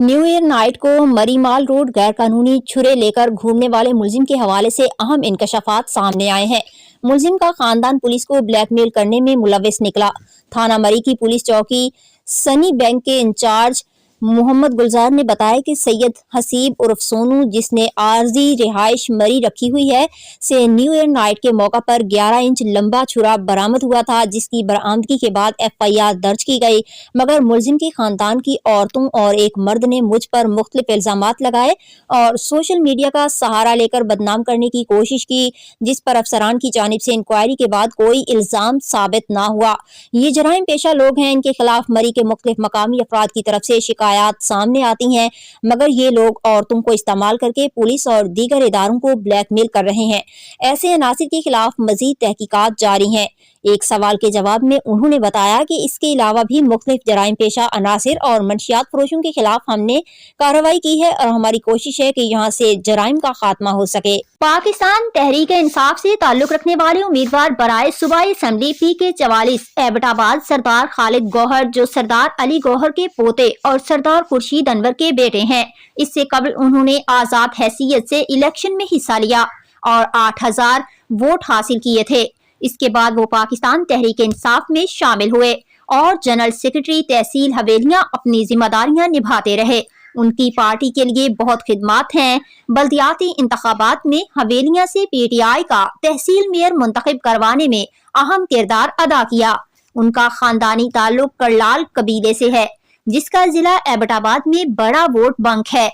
New year night को मरीमाल road गैर कानूनी छुरे लेकर घूमने वाले मुलजिम के हवाले से अहम इंकशाफात सामने आए हैं। मुलजिम का खानदान पुलिस को ब्लैकमेल करने में मुलविस निकला। थाना मरी की पुलिस चौकी सनी बैंक के इंचार्ज मोहम्मद गुलजार ने बताया कि सैयद हसीब उर्फ सोनू, जिसने आरजी रिहाइश मरी रखी हुई है, से न्यू ईयर नाइट के मौका पर 11 इंच लंबा छुरा बरामद हुआ था, जिसकी बरामदगी के बाद FIR दर्ज की गई। मगर मुलजिम के खानदान की औरतों और एक मर्द ने मुझ पर मुख्तलिफ इल्जामात लगाए और सोशल मीडिया का सहारा लेकर बदनाम करने की कोशिश की, जिस पर अफसरान की जानिब से इंक्वायरी के बाद कोई इल्जाम साबित ना हुआ। ये जराइम पेशा लोग हैं, इनके खिलाफ मरी के मुख्तलिफ मकामी अफराद की तरफ से शिकायत सामने आती हैं, मगर ये लोग औरतों को इस्तेमाल करके पुलिस और दीगर इदारों को ब्लैकमेल कर रहे हैं। ऐसे अनासिर के खिलाफ मजीद तहकीकात जारी हैं। एक सवाल के जवाब में उन्होंने बताया कि इसके अलावा भी मुख्तलिफ जराइम पेशा अनासिर और मंशियात फरोशों के खिलाफ हमने कार्रवाई की है और हमारी कोशिश है कि यहाँ से जराइम का खात्मा हो सके। पाकिस्तान तहरीक इंसाफ से ताल्लुक रखने वाले उम्मीदवार बराए सूबाई असेंबली PK44 एबटाबाद सरदार खालिद गौहर, जो सरदार अली गौहर के पोते और सरदार खुर्शीद अनवर के बेटे हैं, इससे कबल उन्होंने आजाद हैसियत से इलेक्शन में हिस्सा लिया और 8000 वोट हासिल किए थे। इसके बाद वो पाकिस्तान तहरीक इंसाफ में शामिल हुए और जनरल सेक्रेटरी तहसील हवेलियां अपनी जिम्मेदारियां निभाते रहे। उनकी पार्टी के लिए बहुत खिदमात हैं। बल्दियाती इंतखाबात में हवेलियां से PTI का तहसील मेयर मुंतखब करवाने में अहम किरदार अदा किया। उनका खानदानी ताल्लुक करलाल कबीले से है, जिसका जिला एबटाबाद में बड़ा वोट बैंक है।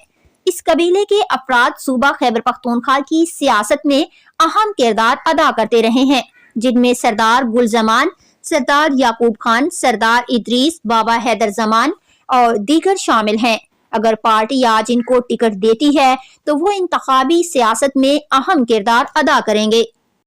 इस कबीले के अफराद सूबा खैबर पख्तूनख्वा की सियासत में अहम किरदार अदा करते रहे हैं, जिनमें सरदार गुलजमान, सरदार याकूब खान, सरदार इदरीस, बाबा हैदर जमान और दीगर शामिल हैं। अगर पार्टी आज इनको टिकट देती है तो वो इंतखाबी सियासत में अहम किरदार अदा करेंगे।